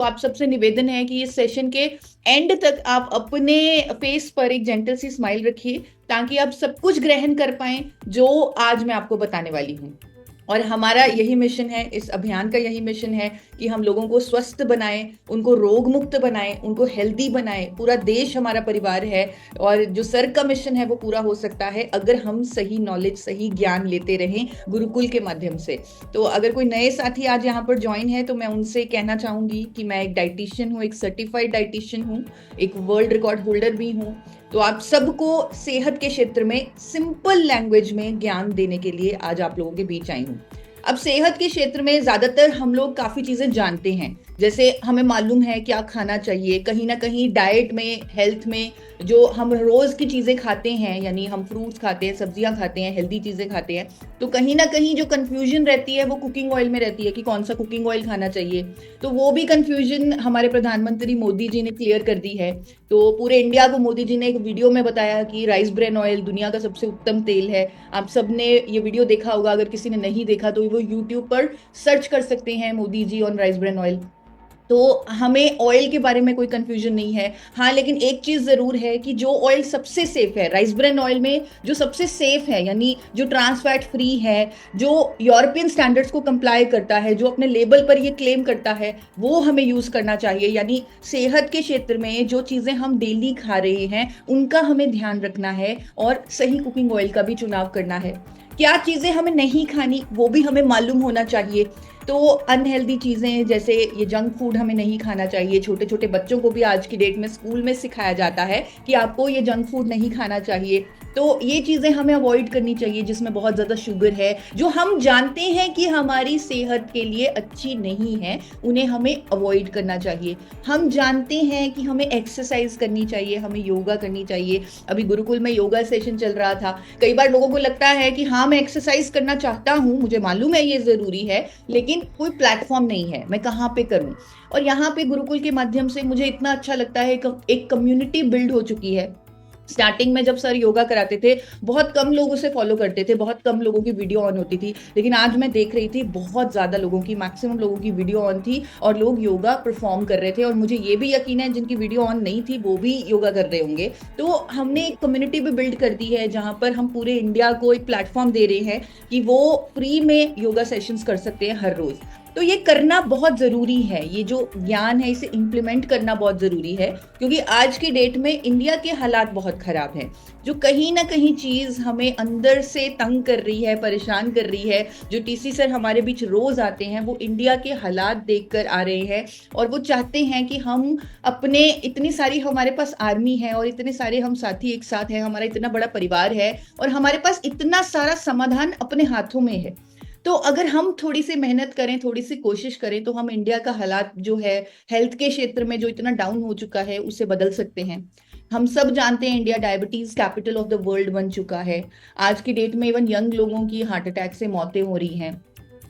तो आप सबसे निवेदन है कि इस सेशन के एंड तक आप अपने फेस पर एक जेंटल सी स्माइल रखिए, ताकि आप सब कुछ ग्रहण कर पाएं जो आज मैं आपको बताने वाली हूँ। और हमारा यही मिशन है, इस अभियान का यही मिशन है कि हम लोगों को स्वस्थ बनाएं, उनको रोग मुक्त बनाएं, उनको हेल्दी बनाएं। पूरा देश हमारा परिवार है और जो सर का मिशन है वो पूरा हो सकता है अगर हम सही नॉलेज, सही ज्ञान लेते रहें गुरुकुल के माध्यम से। तो अगर कोई नए साथी आज यहाँ पर ज्वाइन है तो मैं उनसे कहना चाहूंगी कि मैं एक डाइटिशियन हूँ, एक सर्टिफाइड डाइटिशियन हूँ, एक वर्ल्ड रिकॉर्ड होल्डर भी हूँ। तो आप सबको सेहत के क्षेत्र में सिंपल लैंग्वेज में ज्ञान देने के लिए आज आप लोगों के बीच आई हूँ। अब सेहत के क्षेत्र में ज्यादातर हम लोग काफी चीजें जानते हैं, जैसे हमें मालूम है क्या खाना चाहिए। कहीं ना कहीं डाइट में, हेल्थ में जो हम रोज की चीजें खाते हैं, यानी हम फ्रूट्स खाते हैं, सब्जियां खाते हैं, हेल्दी चीजें खाते हैं, तो कहीं ना कहीं जो कंफ्यूजन रहती है वो कुकिंग ऑयल में रहती है कि कौन सा कुकिंग ऑयल खाना चाहिए। तो वो भी कंफ्यूजन हमारे प्रधानमंत्री मोदी जी ने क्लियर कर दी है। तो पूरे इंडिया को मोदी जी ने एक वीडियो में बताया कि राइस ब्रेन ऑयल दुनिया का सबसे उत्तम तेल है। आप सबने ये वीडियो देखा होगा, अगर किसी ने नहीं देखा तो वो यूट्यूब पर सर्च कर सकते हैं, Modi ji on rice bran oil. तो हमें ऑयल के बारे में कोई कंफ्यूजन नहीं है। हाँ, लेकिन एक चीज जरूर है कि जो ऑयल सबसे सेफ है, राइस ब्रेन ऑयल में जो सबसे सेफ है, यानी जो ट्रांस फैट फ्री है, जो यूरोपियन स्टैंडर्ड्स को कंप्लाई करता है, जो अपने लेबल पर ये क्लेम करता है, वो हमें यूज करना चाहिए। यानी सेहत के क्षेत्र में जो चीजें हम डेली खा रहे हैं उनका हमें ध्यान रखना है और सही कुकिंग ऑयल का भी चुनाव करना है। क्या चीजें हमें नहीं खानी वो भी हमें मालूम होना चाहिए। तो अनहेल्दी चीजें जैसे ये जंक फूड हमें नहीं खाना चाहिए। छोटे छोटे बच्चों को भी आज की डेट में स्कूल में सिखाया जाता है कि आपको ये जंक फूड नहीं खाना चाहिए। तो ये चीजें हमें अवॉइड करनी चाहिए जिसमें बहुत ज्यादा शुगर है, जो हम जानते हैं कि हमारी सेहत के लिए अच्छी नहीं है, उन्हें हमें अवॉइड करना चाहिए। हम जानते हैं कि हमें एक्सरसाइज करनी चाहिए, हमें योगा करनी चाहिए। अभी गुरुकुल में योगा सेशन चल रहा था। कई बार लोगों को लगता है कि हाँ, मैं एक्सरसाइज करना चाहता हूँ, मुझे मालूम है ये जरूरी है, लेकिन कोई प्लेटफॉर्म नहीं है, मैं कहाँ पे करूं। और यहाँ पे गुरुकुल के माध्यम से मुझे इतना अच्छा लगता है कि एक कम्युनिटी बिल्ड हो चुकी है। स्टार्टिंग में जब सर योगा कराते थे बहुत कम लोग उसे फॉलो करते थे, बहुत कम लोगों की वीडियो ऑन होती थी, लेकिन आज मैं देख रही थी बहुत ज्यादा लोगों की, मैक्सिमम लोगों की वीडियो ऑन थी और लोग योगा परफॉर्म कर रहे थे। और मुझे ये भी यकीन है जिनकी वीडियो ऑन नहीं थी वो भी योगा कर रहे होंगे। तो हमने एक कम्युनिटी भी बिल्ड कर दी है जहां पर हम पूरे इंडिया को एक प्लेटफॉर्म दे रहे हैं कि वो फ्री में योगा सेशंस कर सकते हैं हर रोज। तो ये करना बहुत जरूरी है, ये जो ज्ञान है इसे इंप्लीमेंट करना बहुत जरूरी है, क्योंकि आज की डेट में इंडिया के हालात बहुत खराब हैं। जो कहीं ना कहीं चीज हमें अंदर से तंग कर रही है, परेशान कर रही है। जो टीसी सर हमारे बीच रोज आते हैं वो इंडिया के हालात देखकर आ रहे हैं और वो चाहते हैं कि हम अपने, इतनी सारी हमारे पास आर्मी है और इतने सारे हम साथी एक साथ हैं, हमारा इतना बड़ा परिवार है और हमारे पास इतना सारा समाधान अपने हाथों में है। तो अगर हम थोड़ी सी मेहनत करें, थोड़ी सी कोशिश करें, तो हम इंडिया का हालात जो है हेल्थ के क्षेत्र में जो इतना डाउन हो चुका है उसे बदल सकते हैं। हम सब जानते हैं India diabetes capital of the world बन चुका है। आज की डेट में इवन यंग लोगों की हार्ट अटैक से मौतें हो रही हैं।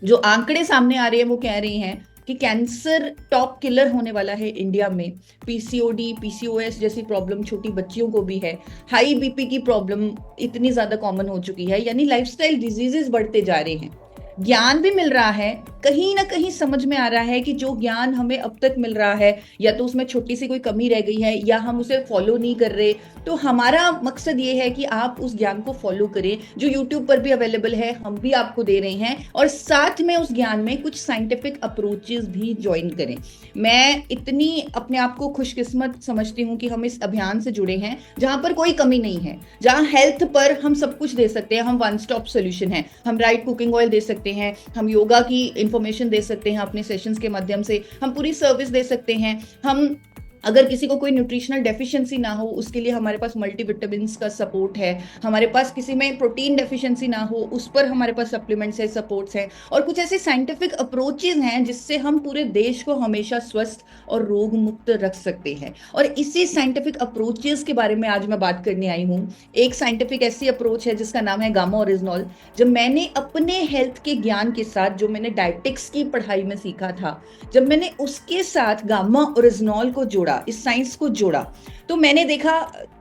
जो आंकड़े सामने आ रहे हैं वो कह रहे हैं कि कैंसर टॉप किलर होने वाला है इंडिया में। पीसीओडी, पीसीओएस जैसी प्रॉब्लम छोटी बच्चियों को भी है। हाई बीपी की प्रॉब्लम इतनी ज्यादा कॉमन हो चुकी है, यानी लाइफस्टाइल डिजीजेस बढ़ते जा रहे हैं। ज्ञान भी मिल रहा है, कहीं ना कहीं समझ में आ रहा है कि जो ज्ञान हमें अब तक मिल रहा है या तो उसमें छोटी सी कोई कमी रह गई है या हम उसे फॉलो नहीं कर रहे। तो हमारा मकसद ये है कि आप उस ज्ञान को फॉलो करें जो यूट्यूब पर भी अवेलेबल है, हम भी आपको दे रहे हैं, और साथ में उस ज्ञान में कुछ साइंटिफिक अप्रोचेस भी ज्वाइन करें। मैं इतनी अपने आप को खुशकिस्मत समझती हूँ कि हम इस अभियान से जुड़े हैं जहां पर कोई कमी नहीं है, जहां हेल्थ पर हम सब कुछ दे सकते हैं। हम वन स्टॉप सोल्यूशन है। हम राइट कुकिंग ऑयल दे सकते हैं, हम योगा की इंफॉर्मेशन दे सकते हैं अपने सेशंस के माध्यम से, हम पूरी सर्विस दे सकते हैं। हम अगर किसी को कोई न्यूट्रिशनल डेफिशिएंसी ना हो उसके लिए हमारे पास मल्टीविटामिन्स का सपोर्ट है। हमारे पास किसी में प्रोटीन डेफिशिएंसी ना हो उस पर हमारे पास सप्लीमेंट्स है, सपोर्ट्स हैं, और कुछ ऐसे साइंटिफिक अप्रोचेस हैं जिससे हम पूरे देश को हमेशा स्वस्थ और रोग मुक्त रख सकते हैं। और इसी साइंटिफिक अप्रोचेस के बारे में आज मैं बात करने आई हूँ। एक साइंटिफिक ऐसी अप्रोच है जिसका नाम है गामा ओरिजिनॉल। जब मैंने अपने हेल्थ के ज्ञान के साथ, जो मैंने डायटिक्स की पढ़ाई में सीखा था, जब मैंने उसके साथ गामा ओरिजिनॉल को जोड़ा जोड़ा, इस साइंस को जोड़ा, तो मैंने देखा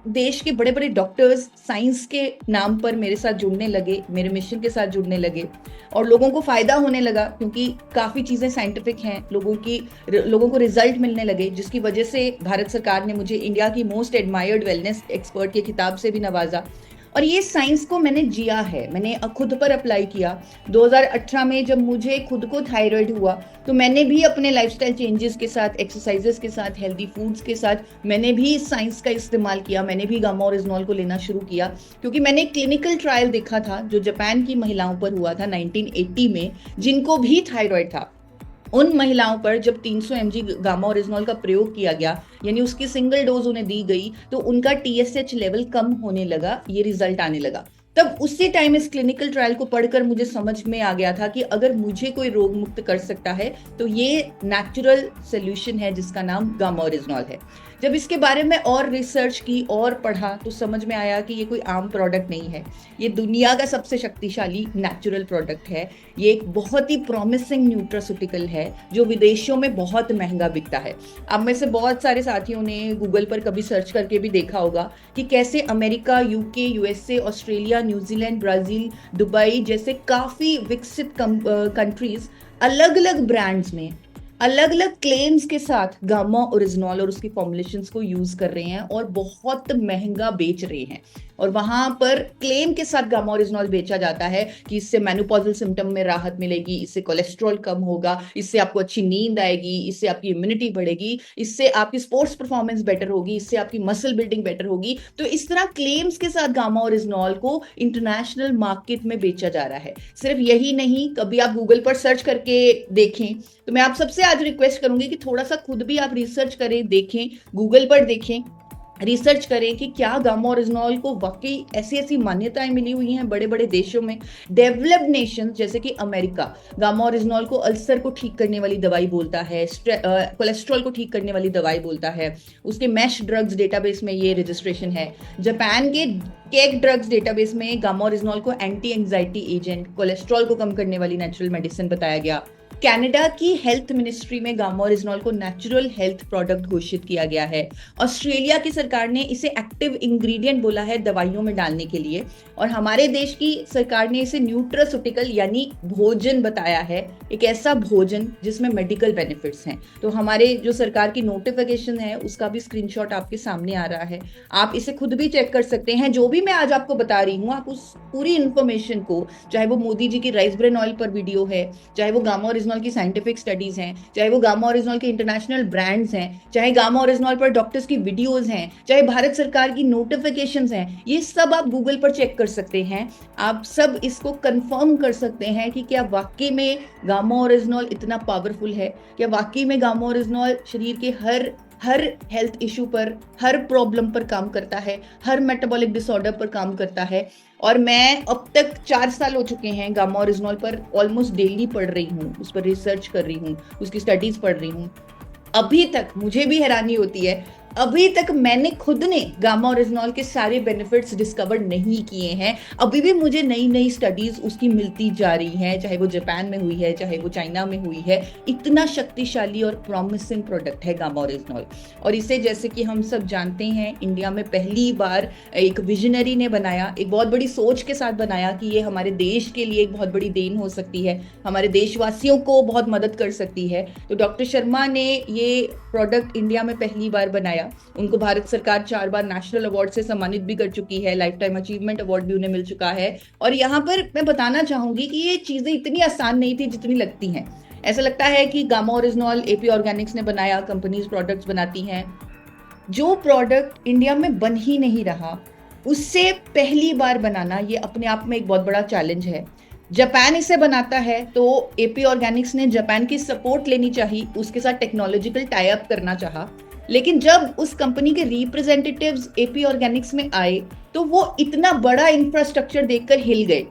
देश के बड़े बड़े डॉक्टर्स साइंस के नाम पर मेरे साथ जुड़ने लगे, मेरे मिशन के साथ जुड़ने लगे, और लोगों को फायदा होने लगा क्योंकि काफी चीजें साइंटिफिक हैं, लोगों को रिजल्ट मिलने लगे, जिसकी वजह से भारत सरकार ने मुझे इंडिया की मोस्ट एडमायर्ड वेलनेस एक्सपर्ट के खिताब से भी नवाजा। और ये साइंस को मैंने जिया है, मैंने खुद पर अप्लाई किया। 2018 में जब मुझे खुद को थायराइड हुआ तो मैंने भी अपने लाइफस्टाइल चेंजेस के साथ, एक्सरसाइजेस के साथ, हेल्दी फूड्स के साथ मैंने भी इस साइंस का इस्तेमाल किया। मैंने भी गामा ओरिजिनॉल को लेना शुरू किया क्योंकि मैंने क्लिनिकल ट्रायल देखा था जो जापान की महिलाओं पर हुआ था 1980 में, जिनको भी थायराइड था। उन महिलाओं पर जब 300 mg गामा ओरिजिनॉल का प्रयोग किया गया, यानी उसकी सिंगल डोज उन्हें दी गई, तो उनका TSH लेवल कम होने लगा, ये रिजल्ट आने लगा। तब उसी टाइम इस क्लिनिकल ट्रायल को पढ़कर मुझे समझ में आ गया था कि अगर मुझे कोई रोग मुक्त कर सकता है तो ये नेचुरल सोल्यूशन है जिसका नाम गामा ओरिजिनॉल है। जब इसके बारे में और रिसर्च की और पढ़ा तो समझ में आया कि ये कोई आम प्रोडक्ट नहीं है, ये दुनिया का सबसे शक्तिशाली नेचुरल प्रोडक्ट है। ये एक बहुत ही प्रॉमिसिंग न्यूट्रास्यूटिकल है जो विदेशों में बहुत महंगा बिकता है। अब में से बहुत सारे साथियों ने गूगल पर कभी सर्च करके भी देखा होगा कि कैसे America, UK, USA, Australia, New Zealand, Brazil, Dubai जैसे काफी विकसित कंट्रीज अलग अलग ब्रांड्स में अलग अलग क्लेम्स के साथ गामा ओरिजिनॉल और उसकी फॉर्मुलेशंस को यूज कर रहे हैं और बहुत महंगा बेच रहे हैं। और वहां पर क्लेम के साथ गामा ओरिजिनॉल बेचा जाता है कि इससे मेनोपॉजल सिम्टम में राहत मिलेगी, इससे कोलेस्ट्रॉल कम होगा, इससे आपको अच्छी नींद आएगी, इससे आपकी इम्यूनिटी बढ़ेगी, इससे आपकी स्पोर्ट्स परफॉर्मेंस बेटर होगी, इससे आपकी मसल बिल्डिंग बेटर होगी। तो इस तरह क्लेम्स के साथ गामा ओरिजिनॉल को इंटरनेशनल मार्केट में बेचा जा रहा है। सिर्फ यही नहीं, कभी आप गूगल पर सर्च करके देखें तो मैं आप सबसे आज रिक्वेस्ट करूंगी कि थोड़ा सा खुद भी आप रिसर्च करें, देखें, गूगल पर देखें, रिसर्च करें कि क्या गामा ओरिजिनॉल को वाकई ऐसी ऐसी मान्यताएं मिली हुई हैं बड़े बड़े देशों में। डेवलप्ड नेशंस जैसे कि अमेरिका गामा ओरिजिनॉल को अल्सर को ठीक करने वाली दवाई बोलता है, कोलेस्ट्रॉल को ठीक करने वाली दवाई बोलता है, उसके मैश ड्रग्स डेटाबेस में ये रजिस्ट्रेशन है। जापान के केक ड्रग्स डेटाबेस में गामा ओरिजिनॉल को एंटी एंजाइटी एजेंट, कोलेस्ट्रॉल को कम करने वाली नेचुरल मेडिसिन बताया गया। कनाडा की हेल्थ मिनिस्ट्री में गामा ओरिजिनॉल को नेचुरल हेल्थ प्रोडक्ट घोषित किया गया है। ऑस्ट्रेलिया की सरकार ने इसे एक्टिव इंग्रेडिएंट बोला है दवाइयों में डालने के लिए, और हमारे देश की सरकार ने इसे न्यूट्रास्यूटिकल यानी भोजन बताया है, एक ऐसा भोजन जिसमें मेडिकल बेनिफिट्स हैं। तो हमारे जो सरकार की नोटिफिकेशन है उसका भी स्क्रीनशॉट आपके सामने आ रहा है, आप इसे खुद भी चेक कर सकते हैं। जो भी मैं आज आपको बता रही हूँ, आप उस पूरी इंफॉर्मेशन को, चाहे वो मोदी जी की राइस ब्रेन ऑयल पर वीडियो है, चाहे वो गामा ओरिजिनॉल की साइंटिफिक स्टडीज हैं, चाहे वो गामा ओरिजिनॉल के इंटरनेशनल ब्रांड्स हैं, चाहे गामा ओरिजिनॉल पर डॉक्टर्स की वीडियोस हैं, चाहे भारत सरकार की नोटिफिकेशंस हैं, ये सब आप गूगल पर चेक कर सकते हैं। आप सब इसको कंफर्म कर सकते हैं कि क्या वाकई में गामा ओरिजिनॉल इतना पावरफुल है, क्या वाकई में गामा ओरिजिनॉल शरीर के हर हेल्थ इशू पर, हर प्रॉब्लम पर काम करता है, हर मेटाबॉलिक डिसऑर्डर पर काम करता है। और मैं अब तक 4 साल हो चुके हैं गामा ओरिजिनॉल पर ऑलमोस्ट डेली पढ़ रही हूँ, उस पर रिसर्च कर रही हूँ, उसकी स्टडीज पढ़ रही हूँ। अभी तक मुझे भी हैरानी होती है, अभी तक मैंने खुद ने गामा ओरिजिनॉल के सारे बेनिफिट्स डिस्कवर नहीं किए हैं। अभी भी मुझे नई नई स्टडीज उसकी मिलती जा रही हैं, चाहे वो जापान में हुई है, चाहे वो चाइना में हुई है। इतना शक्तिशाली और प्रॉमिसिंग प्रोडक्ट है गामा ओरिजिनॉल। और इसे जैसे कि हम सब जानते हैं, इंडिया में पहली बार एक विजनरी ने बनाया, एक बहुत बड़ी सोच के साथ बनाया कि ये हमारे देश के लिए एक बहुत बड़ी देन हो सकती है, हमारे देशवासियों को बहुत मदद कर सकती है। तो डॉक्टर शर्मा ने ये प्रोडक्ट इंडिया में पहली बार बनाया। उनको भारत सरकार 4 बार नेशनल अवार्ड से सम्मानित भी कर चुकी है, लाइफ टाइम अचीवमेंट अवार्ड भी उन्हें मिल चुका है। और यहाँ पर मैं बताना चाहूंगी कि ये चीजें इतनी आसान नहीं थी जितनी लगती हैं। ऐसा लगता है कि गामा ओरिजिनॉल AP ऑर्गेनिक्स ने बनाया, कंपनीज प्रोडक्ट्स बनाती हैं। जो प्रोडक्ट इंडिया में बन ही नहीं रहा, उससे पहली बार बनाना ये अपने आप में एक बहुत बड़ा चैलेंज है। जापान इसे बनाता है तो AP ऑर्गेनिक्स ने जापान की सपोर्ट लेनी चाहिए, उसके साथ टेक्नोलॉजिकल टाई अप करना चाहा। लेकिन जब उस कंपनी के रिप्रेजेंटेटिव्स AP ऑर्गेनिक्स में आए तो वो इतना बड़ा इंफ्रास्ट्रक्चर देखकर हिल गए।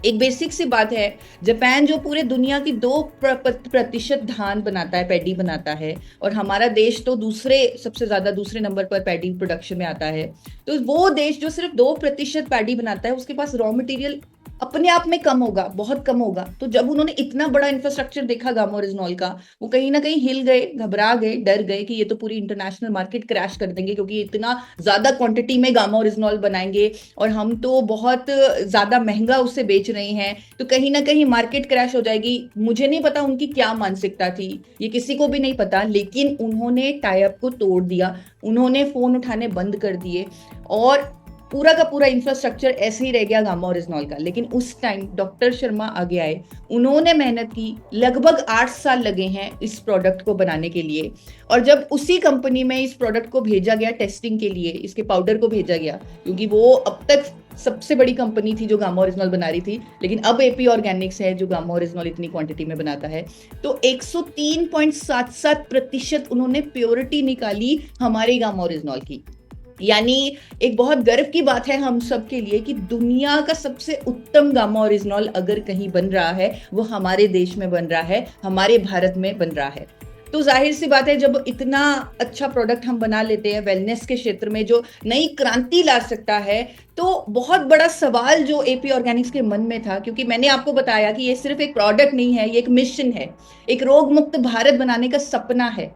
एक बेसिक सी बात है, जापान जो पूरे दुनिया की 2% धान बनाता है, पैडी बनाता है, और हमारा देश तो सबसे ज्यादा दूसरे नंबर पर पैडी प्रोडक्शन में आता है। तो वो देश जो सिर्फ 2% पैडी बनाता है, उसके पास रॉ मटेरियल अपने आप में कम होगा, बहुत कम होगा। तो जब उन्होंने इतना बड़ा इंफ्रास्ट्रक्चर देखा गामा ओरिजिनॉल का, वो कहीं ना कहीं हिल गए, घबरा गए, डर गए कि ये तो पूरी इंटरनेशनल मार्केट क्रैश कर देंगे, क्योंकि इतना ज्यादा क्वांटिटी में गामा ओरिजिनॉल बनाएंगे और हम तो बहुत ज्यादा महंगा उससे बेच रहे हैं, तो कहीं ना कहीं मार्केट क्रैश हो जाएगी। मुझे नहीं पता उनकी क्या मानसिकता थी, ये किसी को भी नहीं पता, लेकिन उन्होंने टाई अप को तोड़ दिया, उन्होंने फोन उठाने बंद कर दिए और पूरा का पूरा इंफ्रास्ट्रक्चर ऐसे ही रह गया गामा ओरिजिनॉल का। लेकिन उस टाइम डॉक्टर शर्मा आगे आए, उन्होंने मेहनत की, लगभग 8 साल लगे हैं इस प्रोडक्ट को बनाने के लिए। और जब उसी कंपनी में इस प्रोडक्ट को भेजा गया टेस्टिंग के लिए, इसके पाउडर को भेजा गया, क्योंकि वो अब तक सबसे बड़ी कंपनी थी जो गामा ओरिजिनॉल बना रही थी, लेकिन अब एपी ऑर्गेनिक्स है जो गामा ओरिजिनॉल इतनी क्वांटिटी में बनाता है, तो 103.77% उन्होंने प्योरिटी निकाली हमारे गामा ओरिजिनॉल की। यानी एक बहुत गर्व की बात है हम सब के लिए कि दुनिया का सबसे उत्तम गामा ओरिजिनॉल अगर कहीं बन रहा है, वो हमारे देश में बन रहा है, हमारे भारत में बन रहा है। तो जाहिर सी बात है, जब इतना अच्छा प्रोडक्ट हम बना लेते हैं वेलनेस के क्षेत्र में जो नई क्रांति ला सकता है, तो बहुत बड़ा सवाल जो एपी ऑर्गेनिक्स के मन में था, क्योंकि मैंने आपको बताया कि ये सिर्फ एक प्रोडक्ट नहीं है, ये एक मिशन है, एक रोग मुक्त भारत बनाने का सपना है,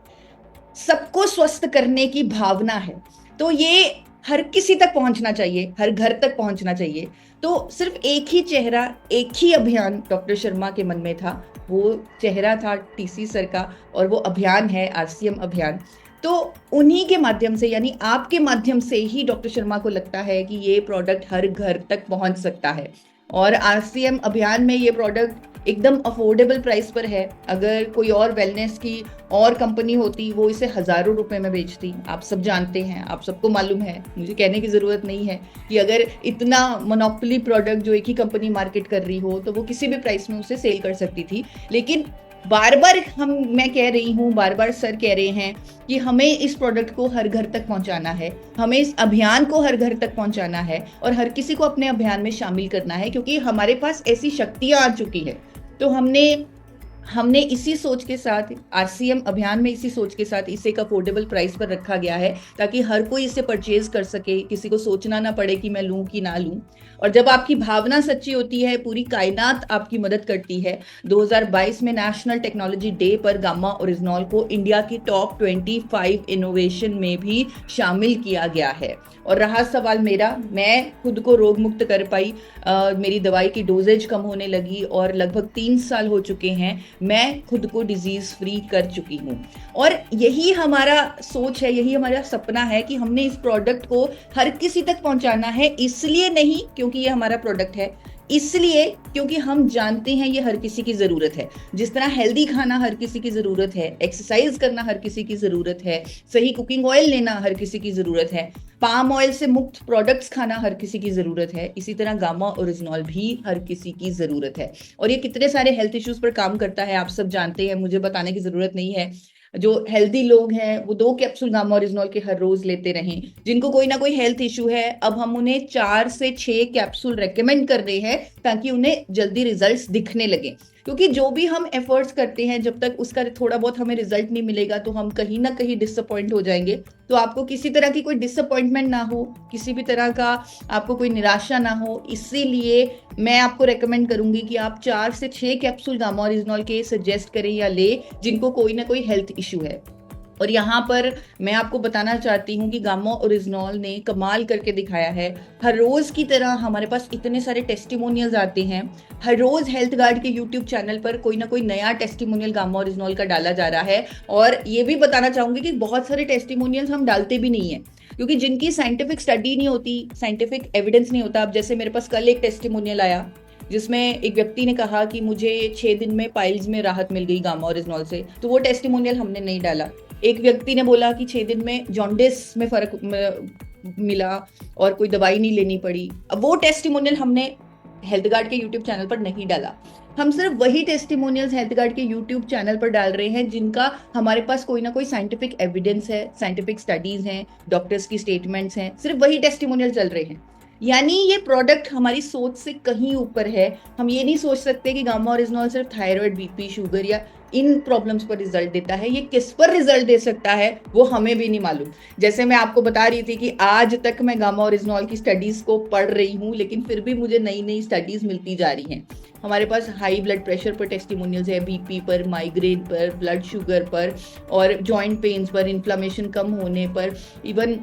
सबको स्वस्थ करने की भावना है। तो ये हर किसी तक पहुंचना चाहिए, हर घर तक पहुंचना चाहिए। तो सिर्फ एक ही चेहरा, एक ही अभियान डॉक्टर शर्मा के मन में था, वो चेहरा था टीसी सर का, और वो अभियान है आरसीएम अभियान। तो उन्हीं के माध्यम से, यानी आपके माध्यम से ही डॉक्टर शर्मा को लगता है कि ये प्रोडक्ट हर घर तक पहुंच सकता है। और आरसीएम अभियान में ये प्रोडक्ट एकदम अफोर्डेबल प्राइस पर है। अगर कोई और वेलनेस की और कंपनी होती, वो इसे हजारों रुपए में बेचती। आप सब जानते हैं, आप सबको मालूम है, मुझे कहने की जरूरत नहीं है कि अगर इतना मोनोपोली प्रोडक्ट जो एक ही कंपनी मार्केट कर रही हो, तो वो किसी भी प्राइस में उसे सेल कर सकती थी। लेकिन बार बार मैं कह रही हूँ, बार बार सर कह रहे हैं कि हमें इस प्रोडक्ट को हर घर तक पहुंचाना है, हमें इस अभियान को हर घर तक पहुंचाना है और हर किसी को अपने अभियान में शामिल करना है, क्योंकि हमारे पास ऐसी शक्तियां आ चुकी है। तो हमने इसी सोच के साथ, आरसीएम अभियान में इसी सोच के साथ इसे एक अफोर्डेबल प्राइस पर रखा गया है, ताकि हर कोई इसे परचेज कर सके, किसी को सोचना ना पड़े कि मैं लूं कि ना लूं। और जब आपकी भावना सच्ची होती है, पूरी कायनात आपकी मदद करती है। 2022 में नेशनल टेक्नोलॉजी डे पर गामा ओरिजिनॉल को इंडिया की टॉप 25 इनोवेशन में भी शामिल किया गया है। और रहा सवाल मेरा, मैं खुद को रोग मुक्त कर पाई, मेरी दवाई की डोजेज कम होने लगी और लगभग 3 साल हो चुके हैं मैं खुद को डिजीज फ्री कर चुकी हूँ। और यही हमारा सोच है, यही हमारा सपना है कि हमने इस प्रोडक्ट को हर किसी तक पहुंचाना है। इसलिए नहीं क्योंकि ये हमारा प्रोडक्ट है, इसलिए क्योंकि हम जानते हैं ये हर किसी की जरूरत है। जिस तरह हेल्दी खाना हर किसी की जरूरत है, एक्सरसाइज करना हर किसी की जरूरत है, सही कुकिंग ऑयल लेना हर किसी की जरूरत है, पाम ऑयल से मुक्त प्रोडक्ट्स खाना हर किसी की जरूरत है, इसी तरह गामा ओरिजिनॉल भी हर किसी की जरूरत है। और ये कितने सारे हेल्थ इश्यूज पर काम करता है आप सब जानते हैं, मुझे बताने की जरूरत नहीं है। जो हेल्दी लोग हैं वो 2 कैप्सूल गामा ओरिजिनॉल के हर रोज लेते रहें। जिनको कोई ना कोई हेल्थ इशू है, अब हम उन्हें 4 से 6 कैप्सूल रेकमेंड कर रहे हैं, ताकि उन्हें जल्दी रिजल्ट्स दिखने लगे। क्योंकि जो भी हम एफर्ट्स करते हैं, जब तक उसका थोड़ा बहुत हमें रिजल्ट नहीं मिलेगा, तो हम कहीं ना कहीं डिसअपॉइंट हो जाएंगे। तो आपको किसी तरह की कोई डिसअपॉइंटमेंट ना हो, किसी भी तरह का आपको कोई निराशा ना हो, इसीलिए मैं आपको रेकमेंड करूंगी कि आप 4 से 6 कैप्सूल गामा ओरिजिनॉल के सजेस्ट करें या ले, जिनको कोई ना कोई हेल्थ इशू है। और यहाँ पर मैं आपको बताना चाहती हूँ कि गामा ओरिजिनॉल ने कमाल करके दिखाया है। हर रोज की तरह हमारे पास इतने सारे टेस्टिमोनियल्स आते हैं, हर रोज हेल्थ गार्ड के यूट्यूब चैनल पर कोई ना कोई नया टेस्टिमोनियल गामा ओरिजिनॉल का डाला जा रहा है। और ये भी बताना चाहूंगी कि बहुत सारे टेस्टिमोनियल्स हम डालते भी नहीं है, क्योंकि जिनकी साइंटिफिक स्टडी नहीं होती, साइंटिफिक एविडेंस नहीं होता। अब जैसे मेरे पास कल एक टेस्टिमोनियल आया जिसमें एक व्यक्ति ने कहा कि मुझे 6 दिन में पाइल्स में राहत मिल गई गामा ओरिजिनॉल से, तो वो टेस्टिमोनियल हमने नहीं डाला। एक व्यक्ति ने बोला कि 6 दिन में जॉन्डिस में फर्क मिला और कोई दवाई नहीं लेनी पड़ी, अब वो टेस्टिमोनियल हमने हेल्थ गार्ड के यूट्यूब चैनल पर नहीं डाला। हम सिर्फ वही टेस्टिमोनियल्स हेल्थ गार्ड के यूट्यूब चैनल पर डाल रहे हैं जिनका हमारे पास कोई ना कोई साइंटिफिक एविडेंस है, साइंटिफिक स्टडीज हैं, डॉक्टर्स की स्टेटमेंट्स हैं, सिर्फ वही टेस्टिमोनियल चल रहे हैं। यानी ये प्रोडक्ट हमारी सोच से कहीं ऊपर है। हम ये नहीं सोच सकते कि गामा ओरिजिनॉल सिर्फ थायराइड, बीपी, शुगर या इन प्रॉब्लम्स पर रिजल्ट देता है। ये किस पर रिजल्ट दे सकता है वो हमें भी नहीं मालूम। जैसे मैं आपको बता रही थी कि आज तक मैं गामा ओरिजिनॉल की स्टडीज को पढ़ रही हूँ, लेकिन फिर भी मुझे नई नई स्टडीज मिलती जा रही हैं। हमारे पास हाई ब्लड प्रेशर पर टेस्टिमोनियल्स है, बीपी पर, माइग्रेन पर, ब्लड शुगर पर, और जॉइंट पेन्स पर, इन्फ्लामेशन कम होने पर, इवन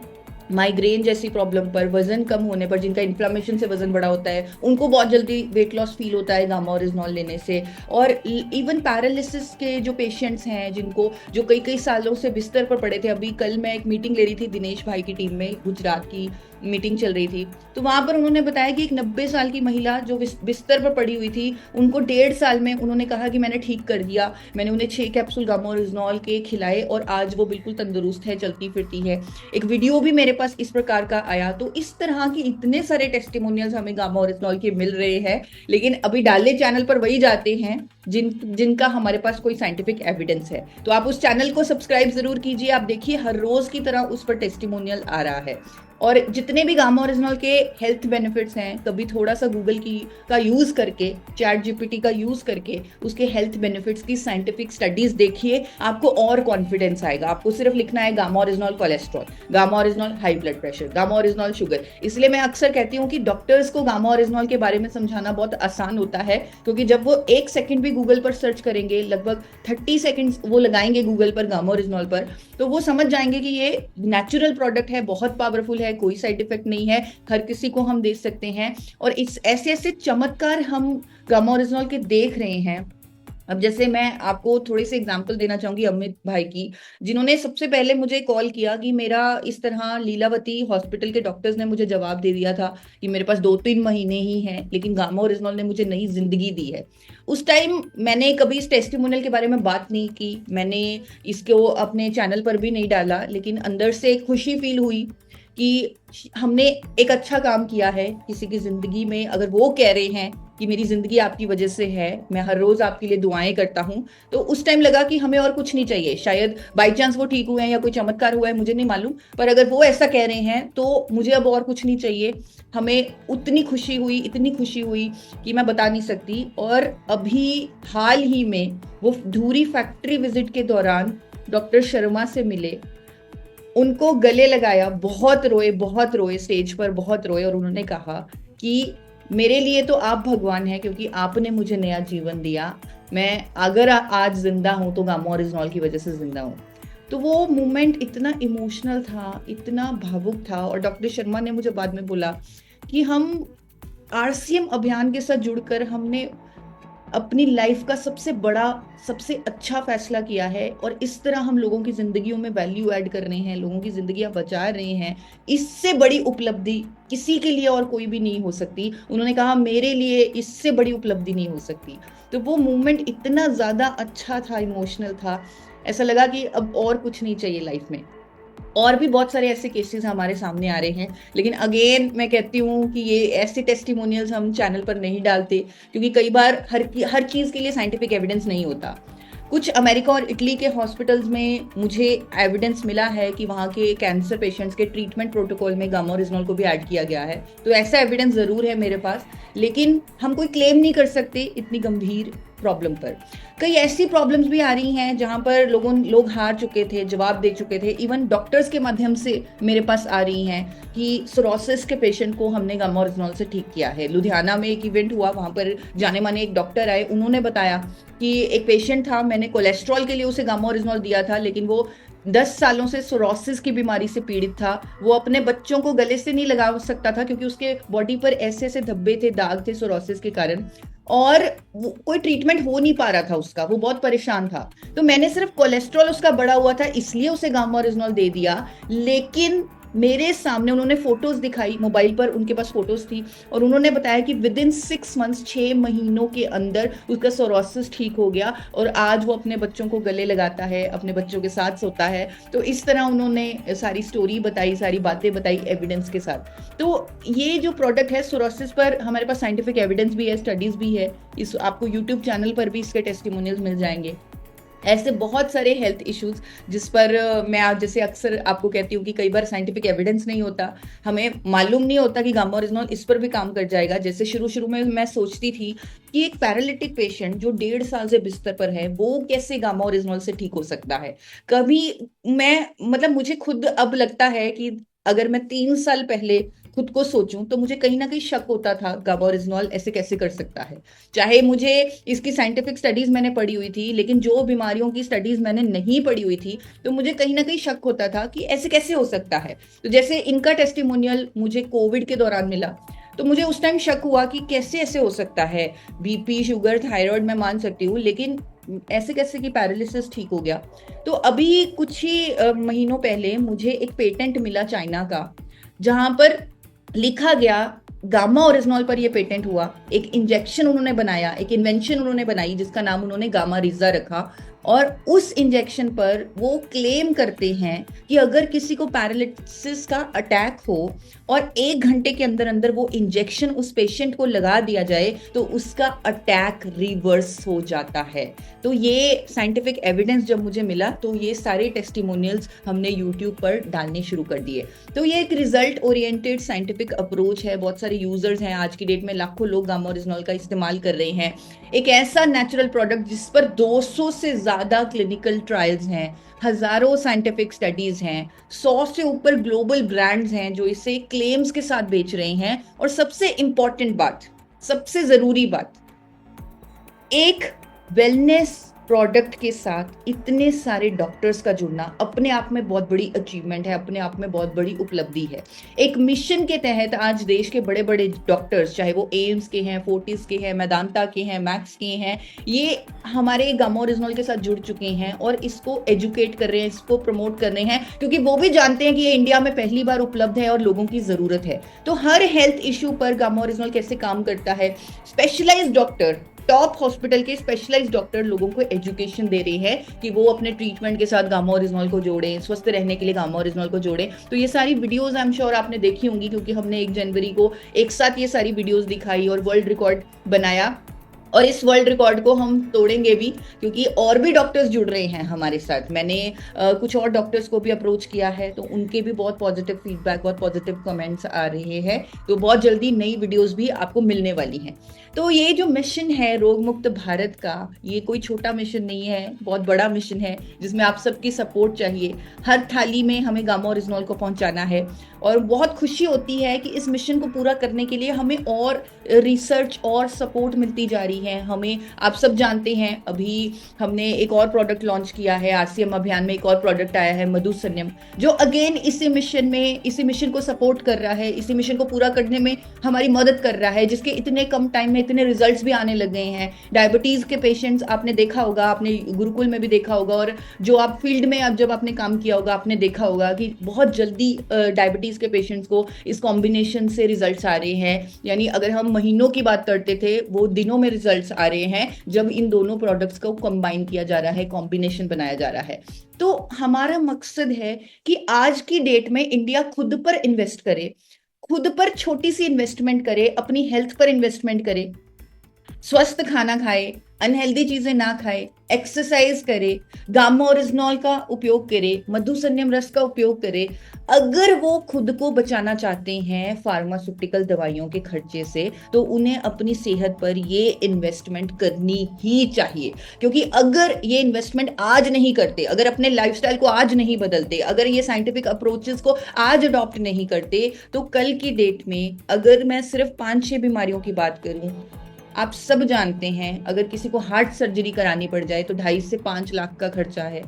माइग्रेन जैसी प्रॉब्लम पर, वजन कम होने पर, जिनका इन्फ्लामेशन से वजन बड़ा होता है उनको बहुत जल्दी वेट लॉस फील होता है गामा ओरिजिनॉल लेने से। और इवन पैरालिसिस के जो पेशेंट्स हैं, जिनको जो कई कई सालों से बिस्तर पर पड़े थे, अभी कल मैं एक मीटिंग ले रही थी दिनेश भाई की टीम में, गुजरात की मीटिंग चल रही थी, तो वहां पर उन्होंने बताया कि एक 90 साल की महिला जो बिस्तर पर पड़ी हुई थी, उनको 1.5 साल में उन्होंने कहा कि मैंने ठीक कर दिया, मैंने उन्हें 6 कैप्सूल गामा ओरिजिनॉल के खिलाए और आज वो बिल्कुल तंदुरुस्त है, चलती फिरती है। एक वीडियो भी मेरे पास इस प्रकार का आया। तो इस तरह की इतने सारे टेस्टिमोनियल्स हमें गामा ओरिजिनॉल के मिल रहे हैं, लेकिन अभी डाले चैनल पर वही जाते हैं जिनका हमारे पास कोई साइंटिफिक एविडेंस है। तो आप उस चैनल को सब्सक्राइब जरूर कीजिए। आप देखिए हर रोज की तरह उस पर टेस्टिमोनियल आ रहा है। और जितने भी गामा ओरिजिनॉल के हेल्थ बेनिफिट्स हैं, कभी थोड़ा सा गूगल का यूज करके, चैट जीपीटी का यूज करके उसके हेल्थ बेनिफिट्स की साइंटिफिक स्टडीज देखिए, आपको और कॉन्फिडेंस आएगा। आपको सिर्फ लिखना है gamma oryzanol cholesterol, gamma oryzanol high blood pressure, gamma oryzanol sugar. इसलिए मैं अक्सर कहती हूँ कि डॉक्टर्स को गामा ओरिजिनॉल के बारे में समझाना बहुत आसान होता है, क्योंकि जब वो 1 सेकंड भी गूगल पर सर्च करेंगे, लगभग 30 सेकंड्स वो लगाएंगे गूगल पर गामा ओरिजिनॉल पर, तो वो समझ जाएंगे कि ये नेचुरल प्रोडक्ट है, बहुत पावरफुल है, कोई साइड इफेक्ट नहीं है, हर किसी को हम दे सकते हैं। और इस ऐसे ऐसे चमत्कार हम गामा ओरिजिनॉल के देख रहे हैं। अब जैसे मैं आपको थोड़े से एग्जांपल देना चाहूंगी अमित भाई की, जिन्होंने सबसे पहले मुझे कॉल किया कि मेरा इस तरह लीलावती हॉस्पिटल के डॉक्टर्स ने मुझे जवाब दे दिया था कि मेरे पास 2-3 महीने ही हैं, लेकिन गामा ओरिजिनॉल ने मुझे नई जिंदगी दी है। उस टाइम मैंने कभी इस टेस्टिमोनियल के बारे में बात नहीं की, मैंने इसको अपने चैनल पर भी नहीं डाला, लेकिन अंदर से एक खुशी फील हुई कि हमने एक अच्छा काम किया है किसी की जिंदगी में। अगर वो कह रहे हैं कि मेरी जिंदगी आपकी वजह से है, मैं हर रोज आपके लिए दुआएं करता हूं, तो उस टाइम लगा कि हमें और कुछ नहीं चाहिए। शायद बाई चांस वो ठीक हुए हैं या कोई चमत्कार हुआ है, मुझे नहीं मालूम, पर अगर वो ऐसा कह रहे हैं तो मुझे अब और कुछ नहीं चाहिए। हमें उतनी खुशी हुई, इतनी खुशी हुई कि मैं बता नहीं सकती। और अभी हाल ही में वो धूरी फैक्ट्री विजिट के दौरान डॉक्टर शर्मा से मिले, उनको गले लगाया, बहुत रोए स्टेज पर, बहुत रोए, और उन्होंने कहा कि मेरे लिए तो आप भगवान हैं, क्योंकि आपने मुझे नया जीवन दिया। मैं अगर आज जिंदा हूं तो गामा ओरिजिनॉल की वजह से जिंदा हूं। तो वो मोमेंट इतना इमोशनल था, इतना भावुक था। और डॉक्टर शर्मा ने मुझे बाद में बोला कि हम आरसीएम अभियान के साथ जुड़कर हमने अपनी लाइफ का सबसे बड़ा, सबसे अच्छा फैसला किया है, और इस तरह हम लोगों की जिंदगियों में वैल्यू ऐड कर रहे हैं, लोगों की जिंदगियां बचा रहे हैं। इससे बड़ी उपलब्धि किसी के लिए और कोई भी नहीं हो सकती। उन्होंने कहा मेरे लिए इससे बड़ी उपलब्धि नहीं हो सकती। तो वो मूवमेंट इतना ज्यादा अच्छा था, इमोशनल था, ऐसा लगा कि अब और कुछ नहीं चाहिए लाइफ में। और भी बहुत सारे ऐसे केसेस हमारे सामने आ रहे हैं, लेकिन अगेन मैं कहती हूँ कि ये ऐसे टेस्टिमोनियल्स हम चैनल पर नहीं डालते, क्योंकि कई बार हर चीज़ के लिए साइंटिफिक एविडेंस नहीं होता। कुछ अमेरिका और इटली के हॉस्पिटल्स में मुझे एविडेंस मिला है कि वहाँ के कैंसर पेशेंट्स के ट्रीटमेंट प्रोटोकॉल में गामा ओरिजिनॉल को भी ऐड किया गया है। तो ऐसा एविडेंस ज़रूर है मेरे पास, लेकिन हम कोई क्लेम नहीं कर सकते इतनी गंभीर प्रॉब्लम पर। कई ऐसी प्रॉब्लम्स भी आ रही हैं जहां पर लोग हार चुके थे, जवाब दे चुके थे, इवन डॉक्टर्स के माध्यम से मेरे पास आ रही हैं कि सोरोसिस के पेशेंट को हमने गामा ओरिजिनॉल से ठीक किया है। लुधियाना में एक इवेंट हुआ, वहां पर जाने माने एक डॉक्टर आए, उन्होंने बताया कि एक पेशेंट था, मैंने कोलेस्ट्रॉल के लिए उसे गामा ओरिजिनॉल दिया था, लेकिन वो 10 सालों से सोरोसिस की बीमारी से पीड़ित था। वो अपने बच्चों को गले से नहीं लगा सकता था, क्योंकि उसके बॉडी पर ऐसे ऐसे धब्बे थे, दाग थे सोरोसिस के कारण, और कोई ट्रीटमेंट हो नहीं पा रहा था उसका, वो बहुत परेशान था। तो मैंने सिर्फ कोलेस्ट्रॉल उसका बढ़ा हुआ था इसलिए उसे गामा ओरिजिनॉल दे दिया, लेकिन मेरे सामने उन्होंने फोटोज दिखाई, मोबाइल पर उनके पास फोटोज थी, और उन्होंने बताया कि विद इन 6 मंथ्स, 6 महीनों के अंदर उसका सोरोसिस ठीक हो गया, और आज वो अपने बच्चों को गले लगाता है, अपने बच्चों के साथ सोता है। तो इस तरह उन्होंने सारी स्टोरी बताई, सारी बातें बताई एविडेंस के साथ। तो ये जो प्रोडक्ट है सोरोसिस पर, हमारे पास साइंटिफिक एविडेंस भी है, स्टडीज भी है। इस आपको यूट्यूब चैनल पर भी इसके टेस्टिमोनियल्स मिल जाएंगे। ऐसे बहुत सारे हेल्थ इश्यूज जिस पर मैं आज जैसे अक्सर आपको कहती हूँ कि कई बार साइंटिफिक एविडेंस नहीं होता, हमें मालूम नहीं होता कि गामा ओरिजिनॉल इस पर भी काम कर जाएगा। जैसे शुरू शुरू में मैं सोचती थी कि एक पैरालिटिक पेशेंट जो 1.5 साल से बिस्तर पर है वो कैसे गामा ओरिजिनॉल से ठीक हो सकता है। कभी मैं मतलब मुझे खुद अब लगता है कि अगर मैं 3 साल पहले खुद को सोचूं तो मुझे कहीं ना कहीं शक होता था गामा ओरिजिनॉल ऐसे कैसे कर सकता है। चाहे मुझे इसकी साइंटिफिक स्टडीज मैंने पढ़ी हुई थी, लेकिन जो बीमारियों की स्टडीज मैंने नहीं पढ़ी हुई थी तो मुझे कहीं ना कहीं शक होता था कि ऐसे कैसे हो सकता है। तो जैसे इनका टेस्टिमोनियल मुझे कोविड के दौरान मिला तो मुझे उस टाइम शक हुआ कि कैसे ऐसे हो सकता है। बीपी, शुगर, थायराइड मैं मान सकती हूँ, लेकिन ऐसे कैसे कि पैरालिसिस ठीक हो गया। तो अभी कुछ ही महीनों पहले मुझे एक पेटेंट मिला चाइना का, जहां पर लिखा गया गामा ओरिजिनॉल पर ये पेटेंट हुआ। एक इंजेक्शन उन्होंने बनाया, एक इन्वेंशन उन्होंने बनाई जिसका नाम उन्होंने गामा रिजा रखा। और उस इंजेक्शन पर वो क्लेम करते हैं कि अगर किसी को पैरालिसिस का अटैक हो और 1 घंटे के अंदर अंदर वो इंजेक्शन उस पेशेंट को लगा दिया जाए तो उसका अटैक रिवर्स हो जाता है। तो ये साइंटिफिक एविडेंस जब मुझे मिला तो ये सारे टेस्टिमोनियल्स हमने यूट्यूब पर डालने शुरू कर दिए। तो ये एक रिजल्ट ओरिएंटेड साइंटिफिक अप्रोच है। बहुत सारे यूजर्स हैं, आज की डेट में लाखों लोग गामा ओरिजिनॉल का इस्तेमाल कर रहे हैं। एक ऐसा नेचुरल प्रोडक्ट जिस पर 200 से ज्यादा क्लिनिकल ट्रायल्स हैं, हजारों साइंटिफिक स्टडीज हैं, 100 से ऊपर ग्लोबल ब्रांड्स हैं जो इसे क्लेम्स के साथ बेच रहे हैं। और सबसे इंपॉर्टेंट बात, सबसे जरूरी बात, एक वेलनेस प्रोडक्ट के साथ इतने सारे डॉक्टर्स का जुड़ना अपने आप में बहुत बड़ी अचीवमेंट है, अपने आप में बहुत बड़ी उपलब्धि है। एक मिशन के तहत आज देश के बड़े बड़े डॉक्टर्स, चाहे वो एम्स के हैं, फोर्टिस के हैं, मेदांता के हैं, मैक्स के हैं, ये हमारे गामा ओरिजिनॉल के साथ जुड़ चुके हैं और इसको एजुकेट कर रहे हैं, इसको प्रमोट कर रहे हैं, क्योंकि वो भी जानते हैं कि ये इंडिया में पहली बार उपलब्ध है और लोगों की जरूरत है। तो हर हेल्थ इश्यू पर गामा ओरिजिनॉल कैसे काम करता है, स्पेशलाइज्ड डॉक्टर, टॉप हॉस्पिटल के स्पेशलाइज्ड डॉक्टर लोगों को एजुकेशन दे रहे हैं कि वो अपने ट्रीटमेंट के साथ गामा ओरिजिनॉल को जोड़ें, स्वस्थ रहने के लिए गामा ओरिजिनॉल को जोड़ें। तो ये सारी वीडियोस आई एम श्योर आपने देखी होंगी, क्योंकि हमने 1 जनवरी को एक साथ ये सारी वीडियोस दिखाई और वर्ल्ड रिकॉर्ड बनाया। और इस वर्ल्ड रिकॉर्ड को हम तोड़ेंगे भी, क्योंकि और भी डॉक्टर्स जुड़ रहे हैं हमारे साथ। मैंने कुछ और डॉक्टर्स को भी अप्रोच किया है तो उनके भी बहुत पॉजिटिव फीडबैक, बहुत पॉजिटिव कमेंट्स आ रहे हैं। तो बहुत जल्दी नई वीडियोस भी आपको मिलने वाली हैं। तो ये जो मिशन है रोग मुक्त भारत का, ये कोई छोटा मिशन नहीं है, बहुत बड़ा मिशन है जिसमें आप सबकी सपोर्ट चाहिए। हर थाली में हमें गामा ओरिजिनॉल को पहुंचाना है और बहुत खुशी होती है कि इस मिशन को पूरा करने के लिए हमें और रिसर्च और सपोर्ट मिलती जा रही है। हमें, आप सब जानते हैं, अभी हमने एक और प्रोडक्ट लॉन्च किया है, आरसीएम अभियान में एक और प्रोडक्ट आया है मधुसन्यम, जो अगेन इसी मिशन को सपोर्ट कर रहा है, इसी मिशन को पूरा करने में हमारी मदद कर रहा है, जिसके इतने कम टाइम में इतने रिजल्ट्स भी आने लग गए हैं। डायबिटीज के पेशेंट्स आपने देखा होगा, आपने गुरुकुल में भी देखा होगा, और जो आप फील्ड में अब जब आपने काम किया होगा आपने देखा होगा कि बहुत जल्दी डायबिटीज के पेशेंट्स को इस कॉम्बिनेशन से रिजल्ट्स आ रहे हैं। यानी अगर हम महीनों की बात करते थे, वो दिनों में रिजल्ट्स आ रहे हैं जब इन दोनों प्रोडक्ट्स को कंबाइन किया जा रहा है, कॉम्बिनेशन बनाया जा रहा है। तो हमारा मकसद है कि आज की डेट में इंडिया खुद पर इन्वेस्ट करे, खुद पर छोटी सी इन्वेस्टमेंट करे, अपनी हेल्थ पर इन्वेस्टमेंट करे, स्वस्थ खाना खाए, अनहेल्दी चीजें ना खाए, एक्सरसाइज करे, गामा ओरिजिनॉल का उपयोग करे, मधुसन्यम रस का उपयोग करे। अगर वो खुद को बचाना चाहते हैं फार्मास्यूटिकल दवाइयों के खर्चे से, तो उन्हें अपनी सेहत पर ये इन्वेस्टमेंट करनी ही चाहिए। क्योंकि अगर ये इन्वेस्टमेंट आज नहीं करते, अगर अपने लाइफस्टाइल को आज नहीं बदलते, अगर ये साइंटिफिक अप्रोचेस को आज अडॉप्ट नहीं करते, तो कल की डेट में, अगर मैं सिर्फ 5-6 बीमारियों की बात करूं, आप सब जानते हैं अगर किसी को हार्ट सर्जरी करानी पड़ जाए तो 2.5 से 5 लाख का खर्चा है।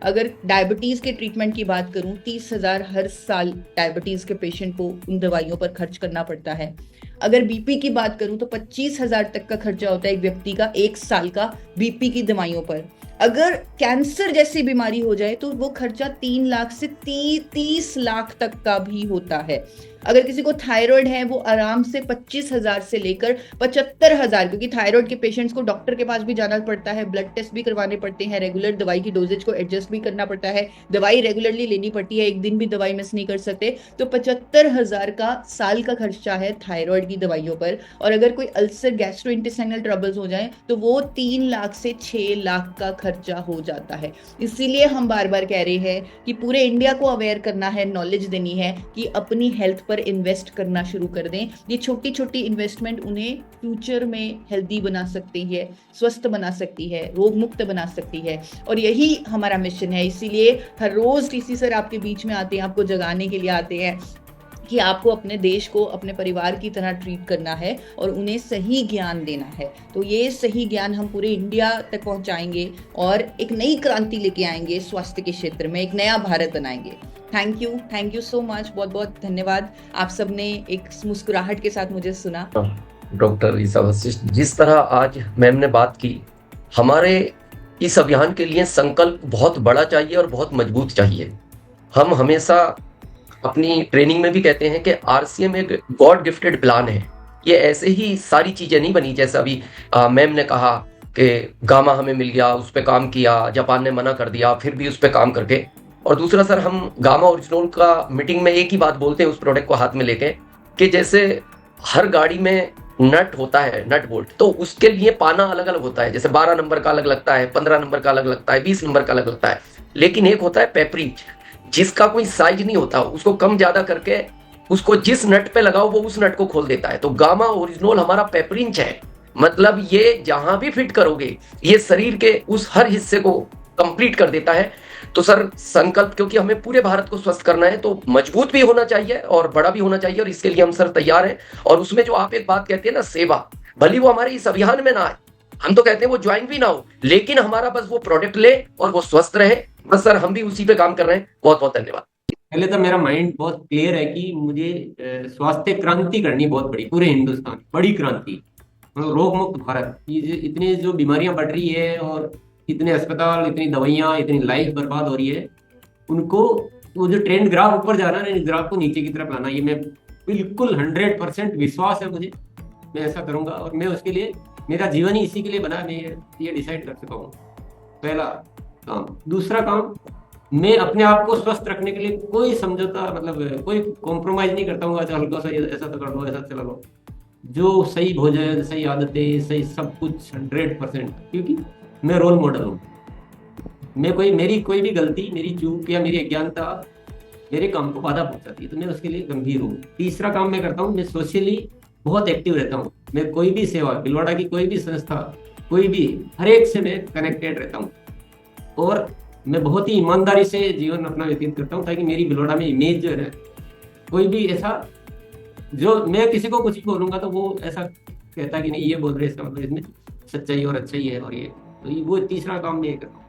अगर डायबिटीज के ट्रीटमेंट की बात करूं, 30,000 हर साल डायबिटीज के पेशेंट को उन दवाइयों पर खर्च करना पड़ता है। अगर बीपी की बात करूं तो 25,000 तक का खर्चा होता है एक व्यक्ति का 1 साल का बीपी की दवाइयों पर। अगर कैंसर जैसी बीमारी हो जाए तो वो खर्चा 3 लाख से 30 लाख तक का भी होता है। अगर किसी को थायराइड है वो आराम से 25,000 से लेकर 75,000, क्योंकि थायराइड के पेशेंट्स को डॉक्टर के पास भी जाना पड़ता है, ब्लड टेस्ट भी करवाने पड़ते हैं, रेगुलर दवाई की डोजेज को एडजस्ट भी करना पड़ता है, दवाई रेगुलरली लेनी पड़ती है, एक दिन भी दवाई मिस नहीं कर सकते। तो 75,000 का साल का खर्चा है थायराइड की दवाइयों पर। और अगर कोई अल्सर गैस्ट्रोइंटेस्टाइनल ट्रबल्स हो जाए तो वो 3 लाख से 6 लाख का खर्चा हो जाता है। इसीलिए हम बार बार कह रहे हैं कि पूरे इंडिया को अवेयर करना है, नॉलेज देनी है कि अपनी हेल्थ पर इन्वेस्ट करना शुरू कर दें। ये छोटी छोटी इन्वेस्टमेंट उन्हें फ्यूचर में हेल्दी बना सकती है, स्वस्थ बना सकती है, रोग मुक्त बना सकती है। और यही हमारा मिशन है। इसीलिए हर रोज टीसी सर आपके बीच में आते हैं, आपको जगाने के लिए आते हैं कि आपको अपने देश को अपने परिवार की तरह ट्रीट करना है और उन्हें सही ज्ञान देना है। तो ये सही ज्ञान हम पूरे इंडिया तक पहुंचाएंगे और एक नई क्रांति लेके आएंगे स्वास्थ्य के क्षेत्र में, एक नया भारत बनाएंगे। थैंक यू सो मच, बहुत बहुत धन्यवाद। आप सबने एक मुस्कुराहट के साथ मुझे सुना। डॉक्टर ईसा वशिष्ठ, जिस तरह आज मैम ने बात की, हमारे इस अभियान के लिए संकल्प बहुत बड़ा चाहिए और बहुत मजबूत चाहिए। हम हमेशा अपनी ट्रेनिंग में भी कहते हैं कि आरसीएम एक गॉड गिफ्टेड प्लान है। ये ऐसे ही सारी चीजें नहीं बनी, जैसा अभी मैम ने कहा कि गामा हमें मिल गया, उस पर काम किया, जापान ने मना कर दिया, फिर भी उस पर काम करके। और दूसरा सर, हम गामा ओरिजिनल का मीटिंग में एक ही बात बोलते हैं उस प्रोडक्ट को हाथ में लेके, कि जैसे हर गाड़ी में नट होता है, नट बोल्ट, तो उसके लिए पाना अलग अलग होता है। जैसे 12 नंबर का अलग लगता है, 15 नंबर का अलग लगता है, 20 नंबर का अलग लगता है। लेकिन एक होता है पेपरीज, जिसका कोई साइज नहीं होता, उसको कम ज्यादा करके उसको जिस नट पे लगाओ वो उस नट को खोल देता है। तो गामा ओरिजिनल हमारा पेपरिंच है, मतलब ये जहां भी फिट करोगे ये शरीर के उस हर हिस्से को कंप्लीट कर देता है। तो सर संकल्प, क्योंकि हमें पूरे भारत को स्वस्थ करना है, तो मजबूत भी होना चाहिए और बड़ा भी होना चाहिए, और इसके लिए हम सर तैयार हैं। और उसमें जो आप एक बात कहते हैं ना, सेवा, भली वो हमारे इस अभियान में ना आए, हम तो कहते हैं वो ज्वाइन भी ना हो, लेकिन हमारा बस वो प्रोडक्ट ले और वो स्वस्थ रहे, बस सर हम भी उसी पे काम कर रहे हैं। बहुत बहुत धन्यवाद। पहले तो मेरा माइंड बहुत क्लियर है कि मुझे स्वास्थ्य क्रांति करनी बहुत बड़ी, पूरे हिंदुस्तान बड़ी क्रांति, रोग मुक्त भारत। ये इतनी जो बीमारियां बढ़ रही है और इतने अस्पताल, इतनी दवाइयां, इतनी लाइफ बर्बाद हो रही है, उनको वो जो ट्रेंड ग्राफ ऊपर जा रहा है ना, इस ग्राफ को नीचे की तरफ लाना, ये मैं बिल्कुल 100% विश्वास है मुझे, मैं ऐसा करूंगा। और मैं उसके लिए, मेरा जीवन ही इसी के लिए बना, मैं ये डिसाइड कर चुका हूँ। पहला काम। दूसरा काम, मैं अपने आप को स्वस्थ रखने के लिए कोई समझौता, मतलब कोई कॉम्प्रोमाइज नहीं करता हूँ। अच्छा हल्का सा ऐसा तो कर लो, ऐसा चला लो, जो सही भोजन, सही आदतें, सही सब कुछ 100%, क्योंकि मैं रोल मॉडल हूँ। मेरी कोई भी गलती, मेरी चूक या मेरी अज्ञानता मेरे काम को बाधा पहुंचाती है, तो मैं उसके लिए गंभीर हूँ। तीसरा काम मैं करता हूँ, मैं सोशली बहुत एक्टिव रहता हूँ। मैं कोई भी सेवा, भिलवाड़ा की कोई भी संस्था, कोई भी, हर एक से मैं कनेक्टेड रहता हूँ। और मैं बहुत ही ईमानदारी से जीवन अपना व्यतीत करता हूँ, ताकि मेरी भिलवाड़ा में इमेज जो है, कोई भी ऐसा, जो मैं किसी को कुछ भी बोलूंगा तो वो ऐसा कहता कि नहीं ये बोल रहे, इसका मतलब इसमें सच्चाई और अच्छाई है। और ये तो वो तीसरा काम मैं कर रहा हूँ।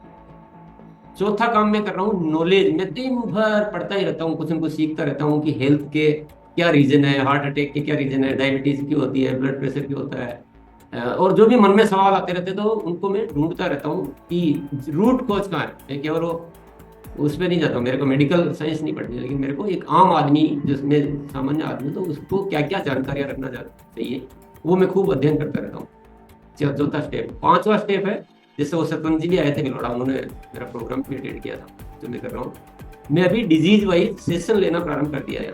चौथा काम मैं कर रहा हूँ नॉलेज। मैं दिन भर पढ़ता ही रहता हूँ, कुछ न कुछ सीखता रहता हूँ कि हेल्थ के क्या रीजन है, हार्ट अटैक के क्या रीजन है, डायबिटीज क्यों होती है, ब्लड प्रेशर क्यों होता है, और जो भी मन में सवाल आते रहते तो उनको मैं ढूंढता रहता हूँ कि रूट कॉज कहाँ है। मैं केवल उस पर नहीं जाता हूँ, मेरे को मेडिकल साइंस नहीं पढ़नी, लेकिन मेरे को एक आम आदमी, जिसमें सामान्य आदमी, तो उसको क्या क्या जानकारियां रखना चाहिए, वो मैं खूब अध्ययन करता रहता हूँ। चौथा स्टेप। पांचवा स्टेप है, जैसे वो सतवंत जी भी आए थे भिलवाड़ा, उन्होंने मेरा प्रोग्राम भी अटेंड किया था, जो मैं कर रहा हूँ। मैं अभी डिजीज वाइज सेशन लेना प्रारंभ कर दिया है,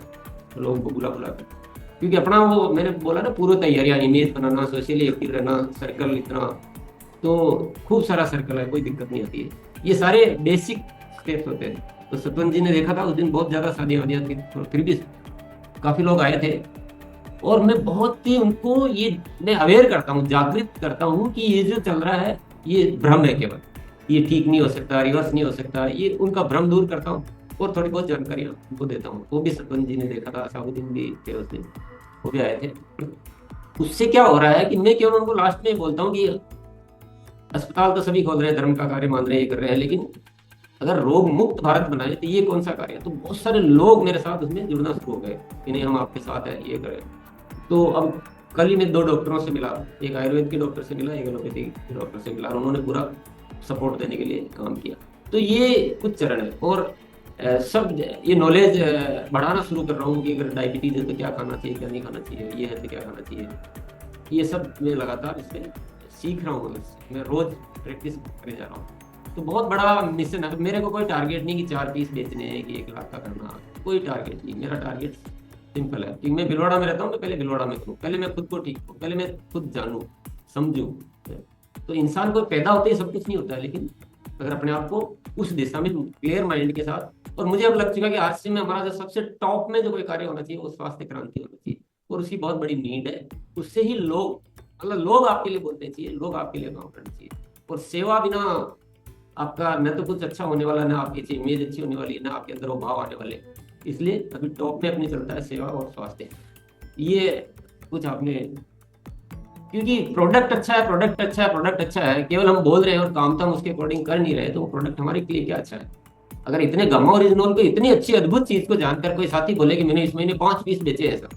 लोगों को बुला कर, क्योंकि अपना वो मैंने बोला ना, पूर्व तैयारियां, इमेज बनाना, सोशली एक्टिव रहना, सर्कल इतना, तो खूब सारा सर्कल है, कोई दिक्कत नहीं आती है। ये सारे बेसिक स्टेप्स होते हैं। तो सतवंत जी ने देखा था उस दिन बहुत ज्यादा शादियां थी, तो फिर भी काफी लोग आए थे, और मैं बहुत ही उनको ये मैं अवेयर करता हूँ, जागृत करता हूँ कि ये जो चल रहा है ये भ्रम है, केवल ये ठीक नहीं हो सकता, रिवर्स नहीं हो सकता, ये उनका भ्रम दूर करता हूँ। और थोड़ी बहुत जानकारियां उनको देता हूँ। वो भी सतवंत जी ने देखा था, साहुद्दीन भी थे उस दिन, वो भी आए थे। उससे क्या हो रहा है कि मैं केवल उनको लास्ट में बोलता हूँ कि अस्पताल तो सभी खोल रहे हैं, धर्म का कार्य मान रहे हैं, ये कर रहे हैं, लेकिन अगर रोग मुक्त भारत बनाए तो ये कौन सा कार्य है। तो बहुत सारे लोग मेरे साथ उसमें जुड़ना शुरू हो गए कि नहीं, हम आपके साथ है, ये करें। तो अब कल ही मैं 2 डॉक्टरों से मिला, एक आयुर्वेद के डॉक्टर से मिला, एक एलोपैथी के डॉक्टर से मिला, और उन्होंने पूरा सपोर्ट देने के लिए काम किया। तो ये कुछ चरण है। और सब ये नॉलेज बढ़ाना शुरू कर रहा हूँ कि अगर डायबिटीज है तो क्या खाना चाहिए, क्या नहीं खाना चाहिए, ये है तो क्या खाना चाहिए। ये सब मैं लगातार इसमें सीख रहा हूँ, मैं रोज प्रैक्टिस करे जा रहा हूँ। तो बहुत बड़ा मिशन है मेरे को। कोई टारगेट नहीं कि 4 पीस बेचने हैं कि 1 लाख का करना, कोई टारगेट नहीं। मेरा टारगेट सिंपल है कि मैं भिलवाड़ा में रहता हूँ तो पहले भिलवाड़ा में करूँ, पहले मैं खुद को ठीक हूँ, पहले मैं खुद जानूँ समझूँ। तो इंसान को पैदा होते ही सब कुछ नहीं होता है, लेकिन अगर अपने आप को उस दिशा में क्लियर माइंड के साथ, और मुझे अब लग चुका कि आज से में हमारा जो सबसे टॉप में जो कोई कार्य होना चाहिए वो स्वास्थ्य क्रांति होना चाहिए, और उसकी बहुत बड़ी नीड है। उससे ही लोग, मतलब लोग आपके लिए बोलते चाहिए, लोग आपके लिए काम करना चाहिए। और सेवा बिना आपका न तो कुछ अच्छा होने वाला, ना आपकी इमेज अच्छी होने वाली, ना आपके अंदर वो भाव आने वाले। इसलिए अभी टॉप में अपनी चलता है सेवा और स्वास्थ्य। ये कुछ आपने, क्योंकि प्रोडक्ट अच्छा है, प्रोडक्ट अच्छा है, प्रोडक्ट अच्छा है, केवल हम बोल रहे हैं और काम तो हम उसके अकॉर्डिंग कर नहीं रहे, तो वो प्रोडक्ट हमारे लिए क्या अच्छा है। अगर इतने गामा ओरिजिनल को इतनी अच्छी अद्भुत चीज को जानकर कोई साथी बोले कि मैंने इस महीने 5 पीस बेचे हैं सर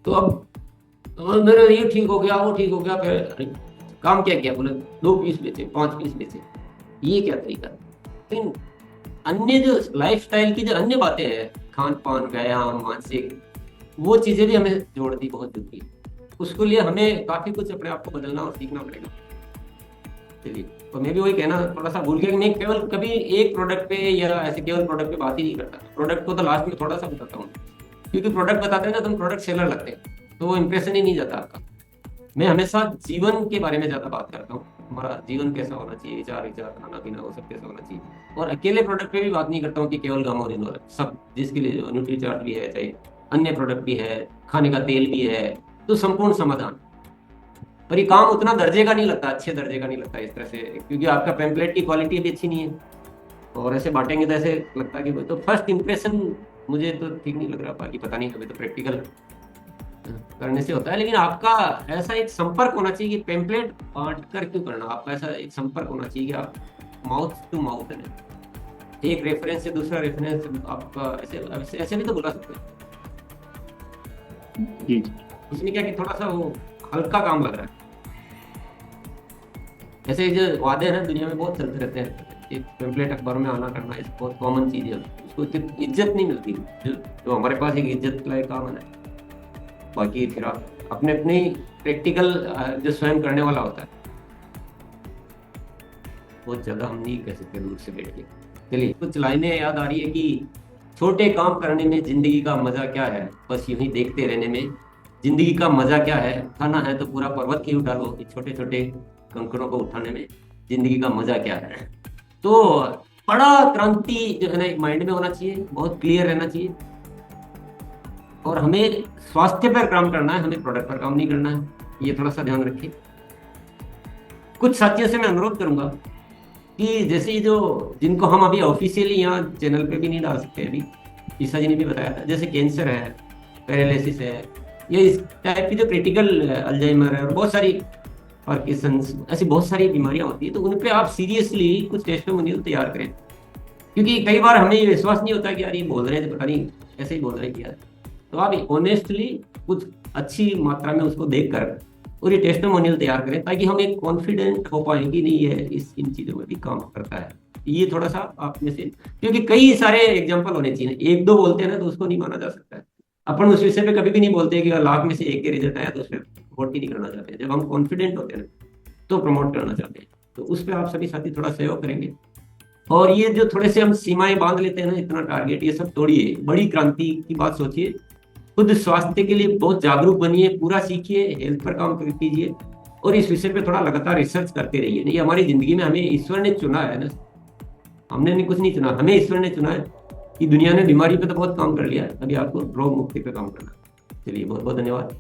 तो अब मेरा ये ठीक हो गया, वो ठीक हो गया, फिर अरे, काम क्या किया, बोले 2 पीस बेचे, 5 पीस बेचे, ये क्या तरीका। लेकिन अन्य जो लाइफस्टाइल की जो अन्य बातें हैं, खान पान, व्यायाम, मानसिक, वो चीजें भी हमें जोड़ती बहुत जरूरी है। उसके लिए हमें काफी कुछ अपने आप को बदलना और सीखना पड़ेगा। चलिए, तो मैं भी वही कहना थोड़ा सा भूल गया कि मैं केवल कभी एक प्रोडक्ट पे या ऐसे केवल प्रोडक्ट पे बात ही नहीं करता। प्रोडक्ट को तो लास्ट में थोड़ा सा बताता हूँ, क्योंकि प्रोडक्ट बताते हैं ना तो हम प्रोडक्ट सेलर लगते हैं, तो वो इंप्रेशन ही नहीं जाता आपका। मैं हमेशा जीवन के बारे में ज्यादा बात करता हूँ, हमारा जीवन कैसा होना चाहिए, विचार खाना पीना, वो सब कैसा होना चाहिए। और अकेले प्रोडक्ट पे भी बात नहीं करता हूँ कि केवल गामा ओरिजिनल है, सब जिसके लिए न्यूट्री चार्ट भी है, चाहे अन्य प्रोडक्ट भी है, खाने का तेल भी है, तो संपूर्ण समाधान। पर ये काम उतना दर्जे का नहीं लगता, अच्छे दर्जे का नहीं लगता इस तरह से, क्योंकि आपका पैम्पलेट की क्वालिटी भी अच्छी नहीं है, और ऐसे बांटेंगे तो ऐसे लगता है कि तो फर्स्ट इंप्रेशन मुझे तो ठीक नहीं लग रहा। बाकी पता नहीं, कभी तो प्रैक्टिकल करने से होता है। लेकिन आपका ऐसा एक संपर्क होना चाहिए कि पैम्पलेट बांट कर क्यों करना, आपका ऐसा एक संपर्क होना चाहिए कि आप माउथ टू माउथ है, एक रेफरेंस से दूसरा रेफरेंस आपका ऐसे ऐसे भी तो बुला सकते हैं। इसमें क्या कि थोड़ा सा वो हल्का काम लग रहा है। ऐसे जो वादे हैं ना दुनिया में बहुत चलते रहते हैं, एक पेम्पलेट अखबार में आना करना, इस बहुत कॉमन चीज है, उसको इज्जत नहीं मिलती जो हमारे पास एक इज्जत लायक काम है। बाकी फिर आप अपने अपने प्रैक्टिकल जो स्वयं करने वाला होता है, बहुत ज्यादा हम नहीं कह सकते दूर से बैठ के। चलिए, कुछ लाइनें याद आ रही है कि छोटे काम करने में जिंदगी का मजा क्या है, बस यूं ही देखते रहने में जिंदगी का मजा क्या है, खाना है तो पूरा पर्वत ही उठा लो, छोटे छोटे कंकड़ों को उठाने में जिंदगी का मजा क्या है। तो बड़ा क्रांति जो है ना एक माइंड में होना चाहिए, बहुत क्लियर रहना चाहिए। और हमें स्वास्थ्य पर काम करना है, हमें प्रोडक्ट पर काम नहीं करना है, ये थोड़ा सा ध्यान रखिए। कुछ साथियों से मैं अनुरोध करूंगा कि जैसे जो जिनको हम अभी ऑफिशियली यहाँ चैनल पे भी नहीं डाल सकते, अभी ईसा जी ने भी बताया था, जैसे कैंसर है, पैरालिसिस है, ये इस टाइप की जो क्रिटिकल अल्जाइमर है, और बहुत सारी पार्किंसंस, ऐसी बहुत सारी बीमारियां होती है, तो उन पे आप सीरियसली कुछ टेस्टिमोनियल तैयार करें। क्योंकि कई बार हमें ये विश्वास नहीं होता कि यार ये बोल रहे हैं तो पता नहीं ऐसे ही बोल रहे हैं कि यार, तो आप ऑनेस्टली कुछ अच्छी मात्रा में उसको देखकर और ये टेस्टिमोनियल तैयार करें, ताकि हम एक कॉन्फिडेंट हो पाए कि नहीं ये इन चीज़ों में भी काम करता है। ये थोड़ा सा आप में से, क्योंकि कई सारे एग्जाम्पल होने चाहिए, 1-2 बोलते हैं ना तो उसको नहीं माना जा सकता है। अपन उस विषय पे कभी भी नहीं बोलते कि लाख में से 1 के रिजल्ट आया तो उस पर वोट ही नहीं करना चाहते। जब हम कॉन्फिडेंट होते हैं तो प्रमोट करना चाहते हैं, तो उस पर आप सभी साथी थोड़ा सहयोग करेंगे। और ये जो थोड़े से हम सीमाएं बांध लेते हैं ना, इतना टारगेट, ये सब तोड़िए, बड़ी क्रांति की बात सोचिए, खुद स्वास्थ्य के लिए बहुत जागरूक बनिए, पूरा सीखिए, हेल्थ पर काम कीजिए, और इस विषय पे थोड़ा लगातार रिसर्च करते रहिए। नहीं, हमारी जिंदगी में हमें ईश्वर ने चुना है ना, हमने नहीं कुछ नहीं चुना, हमें ईश्वर ने चुना है कि दुनिया ने बीमारी पे तो बहुत काम कर लिया है, अभी आपको रोग मुक्ति पे काम करना है। चलिए, बहुत बहुत धन्यवाद।